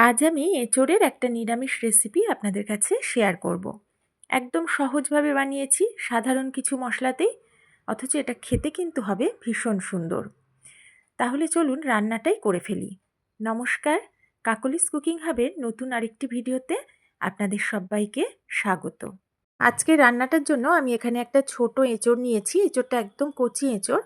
আজ আমি এঁচোড়ের একটা নিরামিষ রেসিপি আপনাদের কাছে শেয়ার করব। একদম সহজভাবে বানিয়েছি সাধারণ কিছু মশলাতেই, অথচ এটা খেতে কিন্তু হবে ভীষণ সুন্দর। তাহলে চলুন রান্নাটাই করে ফেলি। নমস্কার, কাকলিস কুকিং হাবের নতুন আরেকটি ভিডিওতে আপনাদের সবাইকে স্বাগত। আজকে রান্নাটার জন্য আমি এখানে একটা ছোট এঁচোড় নিয়েছি। এঁচোড়টা একদম কচি এঁচোড়।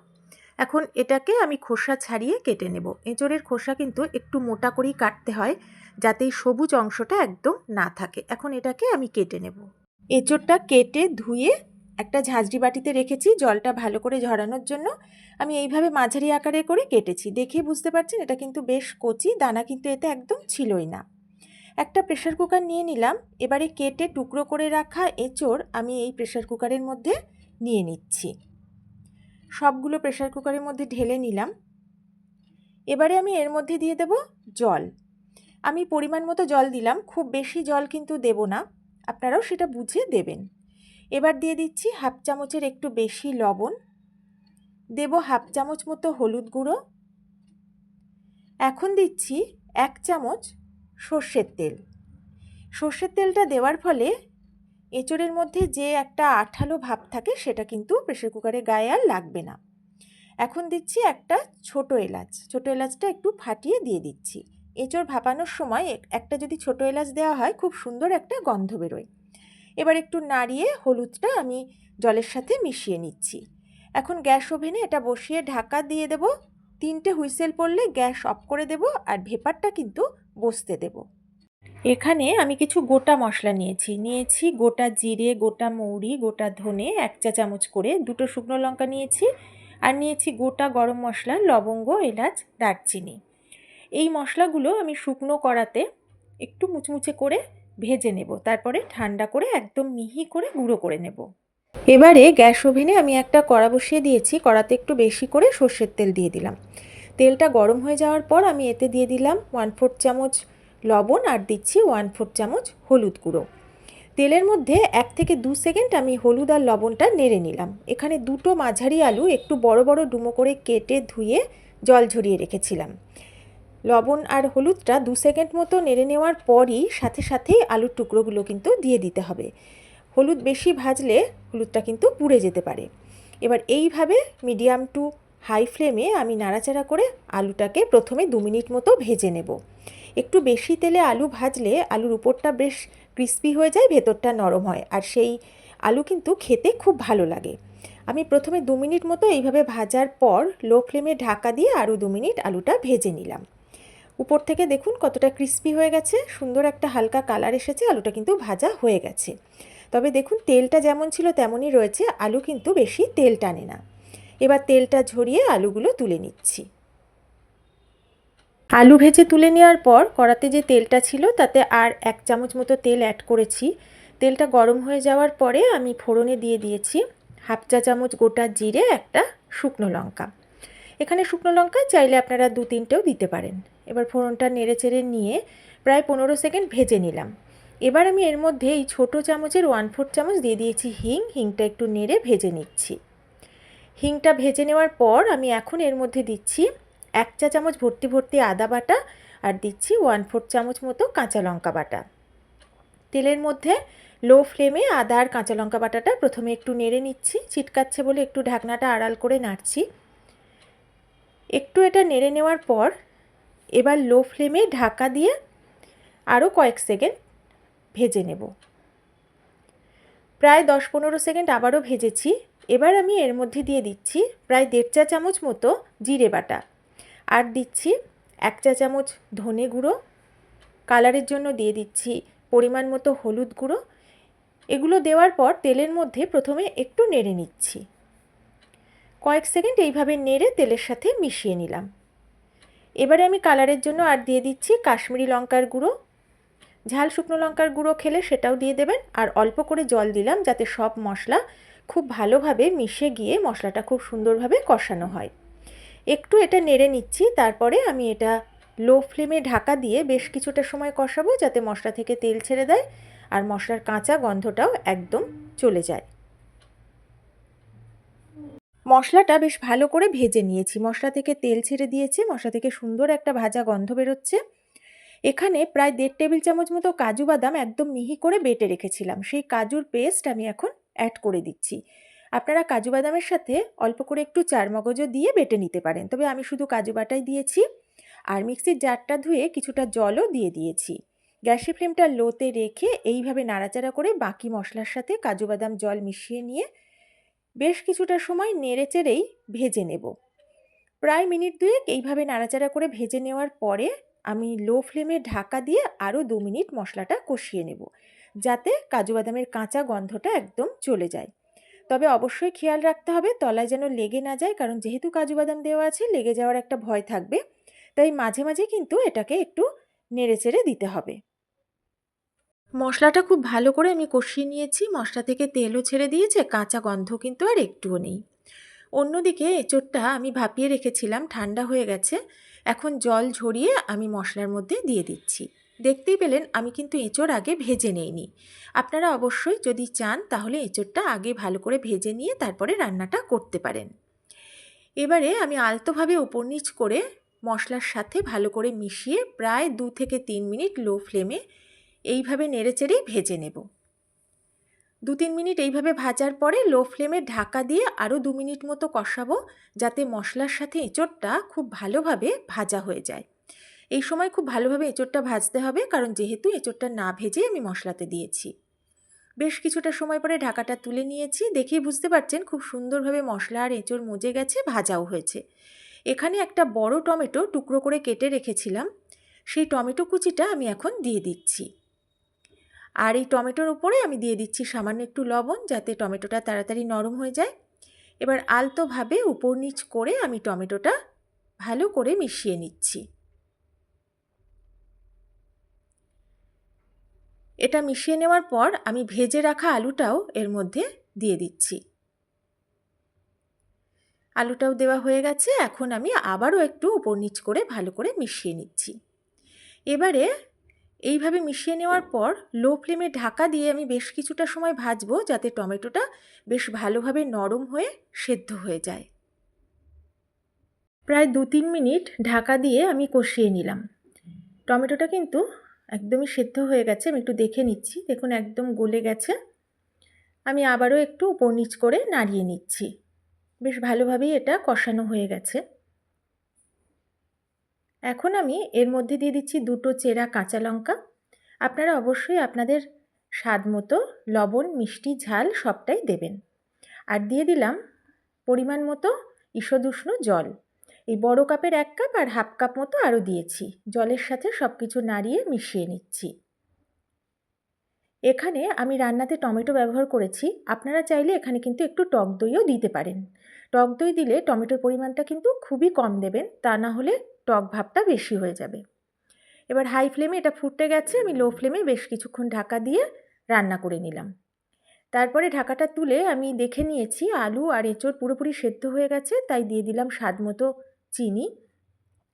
এখন এটাকে আমি খোসা ছাড়িয়ে কেটে নেব। এঁচোড়ের খোসা কিন্তু একটু মোটা করেই কাটতে হয়, যাতে এই সবুজ অংশটা একদম না থাকে। এখন এটাকে আমি কেটে নেব। এঁচোড়টা কেটে ধুয়ে একটা ঝাঁঝরি বাটিতে রেখেছি জলটা ভালো করে ঝরানোর জন্য। আমি এইভাবে মাঝারি আকারে করে কেটেছি। দেখে বুঝতে পারছেন এটা কিন্তু বেশ কচি, দানা কিন্তু এতে একদম ছিলই না। একটা প্রেসার কুকার নিয়ে নিলাম। এবারে কেটে টুকরো করে রাখা এঁচোড় আমি এই প্রেসার কুকারের মধ্যে নিয়ে নিচ্ছি। সবগুলো প্রেসার কুকারের মধ্যে ঢেলে নিলাম। এবারে আমি এর মধ্যে দিয়ে দেব জল। আমি পরিমাণ মতো জল দিলাম, খুব বেশি জল কিন্তু দেব না, আপনারাও সেটা বুঝে দেবেন। এবার দিয়ে দিচ্ছি হাফ চামচের একটু বেশি লবণ, দেব হাফ চামচ মতো হলুদ গুঁড়ো, এখন দিচ্ছি 1 চামচ সর্ষের তেল। সর্ষের তেলটা দেওয়ার ফলে এঁচোড়ের মধ্যে যে একটা আঠালো ভাব থাকে সেটা কিন্তু প্রেসার কুকারে গায়ে আর লাগবে না। এখন দিচ্ছি একটা ছোট এলাচ। ছোট এলাচটা একটু ফাটিয়ে দিয়ে দিচ্ছি। এঁচোড় ভাপানোর সময় একটা যদি ছোট এলাচ দেওয়া হয় খুব সুন্দর একটা গন্ধ বেরোয়। এবার একটু নাড়িয়ে হলুদটা আমি জলের সাথে মিশিয়ে নিচ্ছি। এখন গ্যাস ওভেনে এটা বসিয়ে ঢাকা দিয়ে দেব। 3টে হুইসেল পড়লে গ্যাস অফ করে দেব, আর ভেপারটা কিন্তু বসতে দেব। এখানে আমি কিছু গোটা মশলা নিয়েছি গোটা জিরে, গোটা মৌরি, গোটা ধনে 1 চা চামচ করে, 2টো শুকনো লঙ্কা নিয়েছি, আর নিয়েছি গোটা গরম মশলা, লবঙ্গ, এলাচ, দারচিনি। এই মশলাগুলো আমি শুকনো কড়াতে একটু মুচমুচে করে ভেজে নেব, তারপরে ঠান্ডা করে একদম মিহি করে গুঁড়ো করে নেব। এবারে গ্যাস ওভেনে আমি একটা কড়া বসিয়ে দিয়েছি। কড়াতে একটু বেশি করে সর্ষের তেল দিয়ে দিলাম। তেলটা গরম হয়ে যাওয়ার পর আমি এতে দিয়ে দিলাম 1/4 চামচ লবণ, আর দিচ্ছি 1/4 চামচ হলুদ গুঁড়ো। তেলের মধ্যে 1 থেকে 2 সেকেন্ড আমি হলুদ আর লবণটা নেড়ে নিলাম। এখানে 2টো মাঝারি আলু একটু বড় বড় ডুমো করে কেটে ধুয়ে জল ঝরিয়ে রেখেছিলাম। লবণ আর হলুদটা 2 সেকেন্ড মতো নেড়ে নেওয়ার পরই সাথে সাথেই আলুর টুকরোগুলো কিন্তু দিয়ে দিতে হবে। হলুদ বেশি ভাজলে হলুদটা কিন্তু পুড়ে যেতে পারে। এবার এইভাবে মিডিয়াম টু হাই ফ্লেমে আমি নাড়াচাড়া করে আলুটাকে প্রথমে 2 মিনিট মতো ভেজে নেব। একটু বেশি তেলে আলু ভাজলে আলুর উপরটা বেশ ক্রিস্পি হয়ে যায়, ভেতরটা নরম হয়, আর সেই আলু কিন্তু খেতে খুব ভালো লাগে। আমি প্রথমে 2 মিনিট মতো এইভাবে ভাজার পর লো ফ্লেমে ঢাকা দিয়ে আরও 2 মিনিট আলুটা ভেজে নিলাম। উপর থেকে দেখুন কতটা ক্রিস্পি হয়ে গেছে, সুন্দর একটা হালকা কালার এসেছে, আলুটা কিন্তু ভাজা হয়ে গেছে। তবে দেখুন তেলটা যেমন ছিল তেমনই রয়েছে, আলু কিন্তু বেশি তেল টানে না। এবার তেলটা ঝরিয়ে আলুগুলো তুলে নিচ্ছি। আলু ভেজে তুলে নেওয়ার পর কড়াতে যে তেলটা ছিল তাতে আর 1 চামচ মতো তেল অ্যাড করেছি। তেলটা গরম হয়ে যাওয়ার পরে আমি ফোড়নে দিয়ে দিয়েছি হাফ চা চামচ গোটা জিরে, একটা শুকনো লঙ্কা। এখানে শুকনো লঙ্কা চাইলে আপনারা 2-3টেও দিতে পারেন। এবার ফোড়নটা নেড়ে চেড়ে নিয়ে প্রায় 15 সেকেন্ড ভেজে নিলাম। এবার আমি এর মধ্যে এই ছোটো চামচের 1/4 চামচ দিয়ে দিয়েছি হিংটা একটু নেড়ে ভেজে নিচ্ছি। হিংটা ভেজে নেওয়ার পর আমি এখন এর মধ্যে দিচ্ছি 1 চা চামচ ভর্তি ভর্তি আদা বাটা, আর দিচ্ছি 1/4 চামচ মতো কাঁচা লঙ্কা বাটা। তেলের মধ্যে লো ফ্লেমে আদা আর কাঁচা লঙ্কা বাটাটা প্রথমে একটু নেড়ে নিচ্ছি। ছিটকাচ্ছে বলে একটু ঢাকনাটা আড়াল করে নাড়ছি। একটু এটা নেড়ে নেওয়ার পর এবার লো ফ্লেমে ঢাকা দিয়ে আরও কয়েক সেকেন্ড ভেজে নেব। প্রায় 10-15 সেকেন্ড আবারও ভেজেছি। এবার আমি এর মধ্যে দিয়ে দিচ্ছি প্রায় 1.5 চা চামচ মতো জিরে বাটা, আর দিচ্ছি 1 চা চামচ ধনে গুঁড়ো, কালারের জন্য দিয়ে দিচ্ছি পরিমাণ মতো হলুদ গুঁড়ো। এগুলো দেওয়ার পর তেলের মধ্যে প্রথমে একটু নেড়ে নিচ্ছি। কয়েক সেকেন্ড এইভাবে নেড়ে তেলের সাথে মিশিয়ে নিলাম। এবারে আমি কালারের জন্য আর দিয়ে দিচ্ছি কাশ্মীরি লঙ্কার গুঁড়ো। ঝাল শুকনো লঙ্কার গুঁড়ো খেলে সেটাও দিয়ে দেবেন, আর অল্প করে জল দিলাম যাতে সব মশলা খুব ভালোভাবে মিশে গিয়ে মশলাটা খুব সুন্দরভাবে কষানো হয়। একটু এটা নেড়ে নিচ্ছি, তারপরে আমি এটা লো ফ্লেমে ঢাকা দিয়ে বেশ কিছুটা সময় কষাবো যাতে মশলা থেকে তেল ছেড়ে দেয় আর মশলার কাঁচা গন্ধটাও একদম চলে যায়। মশলাটা বেশ ভালো করে ভেজে নিয়েছি, মশলা থেকে তেল ছেড়ে দিয়েছে, মশলা থেকে সুন্দর একটা ভাজা গন্ধ বেরোচ্ছে। এখানে প্রায় 1.5 টেবিল চামচ মতো কাজু বাদাম একদম মিহি করে বেটে রেখেছিলাম, সেই কাজুর পেস্ট আমি এখন অ্যাড করে দিচ্ছি। আপনারা কাজু বাদামের সাথে অল্প করে একটু চারমগজও দিয়ে বেটে নিতে পারেন, তবে আমি শুধু কাজু বাটাই দিয়েছি। আর মিক্সির জারটা ধুয়ে কিছুটা জলও দিয়ে দিয়েছি। গ্যাসের ফ্লেমটা লোতে রেখে এইভাবে নাড়াচাড়া করে বাকি মশলার সাথে কাজু বাদাম জল মিশিয়ে নিয়ে বেশ কিছুটা সময় নেড়েচেড়েই ভেজে নেব। প্রায় মিনিট 2 এইভাবে নাড়াচাড়া করে ভেজে নেওয়ার পরে আমি লো ফ্লেমে ঢাকা দিয়ে আরও 2 মিনিট মশলাটা কষিয়ে নেব, যাতে কাজু বাদামের কাঁচা গন্ধটা একদম চলে যায়। তবে অবশ্যই খেয়াল রাখতে হবে তলায় যেন লেগে না যায়, কারণ যেহেতু কাজু বাদাম দেওয়া আছে লেগে যাওয়ার একটা ভয় থাকবে, তাই মাঝে মাঝে কিন্তু এটাকে একটু নেড়েচেড়ে দিতে হবে। মশলাটা খুব ভালো করে আমি কষিয়ে নিয়েছি, মশলা থেকে তেলও ছেড়ে দিয়েছে, কাঁচা গন্ধ কিন্তু আর একটুও নেই। অন্যদিকে এঁচোড়টা আমি ভাপিয়ে রেখেছিলাম, ঠান্ডা হয়ে গেছে। এখন জল ঝরিয়ে আমি মশলার মধ্যে দিয়ে দিচ্ছি। দেখতেই পেলেন আমি কিন্তু এঁচোড় আগে ভেজে নেইনি। আপনারা অবশ্যই যদি চান তাহলে এঁচোড়টা আগে ভালো করে ভেজে নিয়ে তারপরে রান্নাটা করতে পারেন। এবারে আমি আলতোভাবে উপর নিচ করে মশলার সাথে ভালো করে মিশিয়ে প্রায় 2 থেকে 3 মিনিট লো ফ্লেমে এইভাবে নেড়েচেড়েই ভেজে নেব। 2-3 মিনিট এইভাবে ভাজার পরে লো ফ্লেমে ঢাকা দিয়ে আরও 2 মিনিট মতো কষাবো, যাতে মশলার সাথে এঁচোড়টা খুব ভালোভাবে ভাজা হয়ে যায়। এই সময় খুব ভালোভাবে এঁচোড়টা ভাজতে হবে, কারণ যেহেতু এঁচোড়টা না ভেজে আমি মশলাতে দিয়েছি। বেশ কিছুটা সময় পরে ঢাকাটা তুলে নিয়েছি, দেখেই বুঝতে পারছেন খুব সুন্দরভাবে মশলা আর এঁচোড় মজে গেছে, ভাজাও হয়েছে। এখানে একটা বড় টমেটো টুকরো করে কেটে রেখেছিলাম, সেই টমেটো কুচিটা আমি এখন দিয়ে দিচ্ছি। আর এই টমেটোর উপরে আমি দিয়ে দিচ্ছি সামান্য একটু লবণ, যাতে টমেটোটা তাড়াতাড়ি নরম হয়ে যায়। এবার আলতোভাবে উপর নিচ করে আমি টমেটোটা ভালো করে মিশিয়ে নিচ্ছি। এটা মিশিয়ে নেওয়ার পর আমি ভেজে রাখা আলুটাও এর মধ্যে দিয়ে দিচ্ছি। আলুটাও দেওয়া হয়ে গেছে, এখন আমি আবারও একটু উপর নিচ করে ভালো করে মিশিয়ে নিচ্ছি। এবারে এইভাবে মিশিয়ে নেওয়ার পর লো ফ্লেমে ঢাকা দিয়ে আমি বেশ কিছুটা সময় ভাজবো, যাতে টমেটোটা বেশ ভালোভাবে নরম হয়ে সেদ্ধ হয়ে যায়। প্রায় 2-3 মিনিট ঢাকা দিয়ে আমি কষিয়ে নিলাম। টমেটোটা কিন্তু একদমই সেদ্ধ হয়ে গেছে, আমি একটু দেখে নিচ্ছি, দেখুন একদম গলে গেছে। আমি আবারও একটু উপর নিচ করে নাড়িয়ে নিচ্ছি। বেশ ভালোভাবেই এটা কষানো হয়ে গেছে। এখন আমি এর মধ্যে দিয়ে দিচ্ছি 2টো চেরা কাঁচা লঙ্কা। আপনারা অবশ্যই আপনাদের স্বাদ মতো লবণ, মিষ্টি, ঝাল সবটাই দেবেন। আর দিয়ে দিলাম পরিমাণ মতো ঈষদ উষ্ণ জল। এই বড় কাপের 1 কাপ আর হাফ কাপ মতো আরও দিয়েছি। জলের সাথে সব কিছু নাড়িয়ে মিশিয়ে নিচ্ছি। এখানে আমি রান্নাতে টমেটো ব্যবহার করেছি, আপনারা চাইলে এখানে কিন্তু একটু টক দইও দিতে পারেন। টক দই দিলে টমেটোর পরিমাণটা কিন্তু খুবই কম দেবেন, তা না হলে টক ভাবটা বেশি হয়ে যাবে। এবার হাই ফ্লেমে এটা ফুটে গেছে, আমি লো ফ্লেমে বেশ কিছুক্ষণ ঢাকা দিয়ে রান্না করে নিলাম। তারপরে ঢাকাটা তুলে আমি দেখে নিয়েছি আলু আর এঁচোড় পুরোপুরি সেদ্ধ হয়ে গেছে, তাই দিয়ে দিলাম স্বাদ মতো চিনি।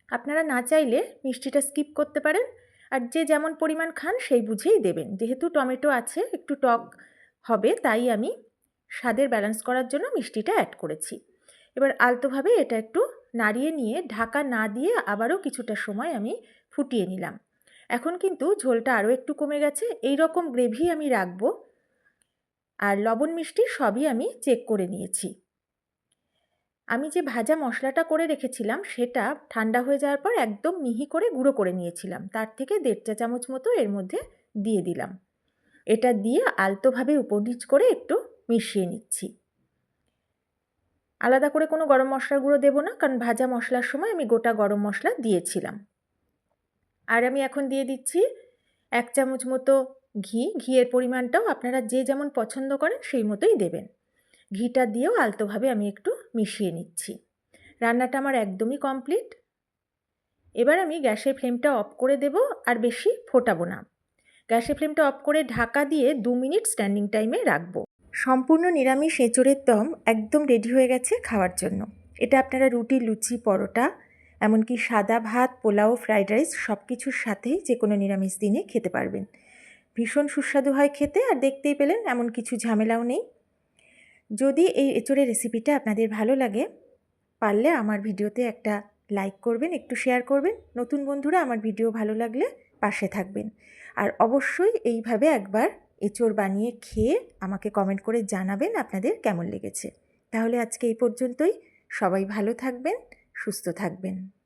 আপনারা না চাইলে মিষ্টিটা স্কিপ করতে পারেন, আর যে যেমন পরিমাণ খান সেই বুঝেই দেবেন। যেহেতু টমেটো আছে একটু টক হবে, তাই আমি স্বাদের ব্যালেন্স করার জন্য মিষ্টিটা অ্যাড করেছি। এবার আলতোভাবে এটা একটু নাড়িয়ে নিয়ে ঢাকা না দিয়ে আবারও কিছুটা সময় আমি ফুটিয়ে নিলাম। এখন কিন্তু ঝোলটা আরও একটু কমে গেছে, এই রকম গ্রেভি আমি রাখবো। আর লবণ মিষ্টি সবই আমি চেক করে নিয়েছি। আমি যে ভাজা মশলাটা করে রেখেছিলাম সেটা ঠান্ডা হয়ে যাওয়ার পর একদম মিহি করে গুঁড়ো করে নিয়েছিলাম, তার থেকে 1.5 চা চামচ মতো এর মধ্যে দিয়ে দিলাম। এটা দিয়ে আলতোভাবে উপর নিচ করে একটু মিশিয়ে নিচ্ছি। আলাদা করে কোনো গরম মশলার গুঁড়ো দেবো না, কারণ ভাজা মশলার সময় আমি গোটা গরম মশলা দিয়েছিলাম। আর আমি এখন দিয়ে দিচ্ছি 1 চামচ মতো ঘি। ঘিয়ের পরিমাণটাও আপনারা যে যেমন পছন্দ করেন সেই মতোই দেবেন। ঘিটা দিয়েও আলতোভাবে আমি একটু মিশিয়ে নিচ্ছি। রান্নাটা আমার একদমই কমপ্লিট। এবার আমি গ্যাসের ফ্লেমটা অফ করে দেব, আর বেশি ফোটাবো না। গ্যাসের ফ্লেমটা অফ করে ঢাকা দিয়ে 2 মিনিট স্ট্যান্ডিং টাইমে রাখবো। সম্পূর্ণ নিরামিষ এঁচোড়ের দম একদম রেডি হয়ে গেছে খাওয়ার জন্য। এটা আপনারা রুটি, লুচি, পরোটা, এমনকি সাদা ভাত, পোলাও, ফ্রাইড রাইস সব কিছুর সাথেই যে কোনো নিরামিষ দিনে খেতে পারবেন। ভীষণ সুস্বাদু হয় খেতে, আর দেখতেই পেলেন এমন কিছু ঝামেলাও নেই। যদি এই এঁচোড়ের রেসিপিটা আপনাদের ভালো লাগে, পারলে আমার ভিডিওতে একটা লাইক করবেন, একটু শেয়ার করবেন। নতুন বন্ধুরা আমার ভিডিও ভালো লাগলে পাশে থাকবেন। আর অবশ্যই এইভাবে একবার এঁচোড় বানিয়ে খেয়ে আমাকে কমেন্ট করে জানাবেন আপনাদের কেমন লেগেছে। তাহলে আজকে এই পর্যন্তই। সবাই ভালো থাকবেন, সুস্থ থাকবেন।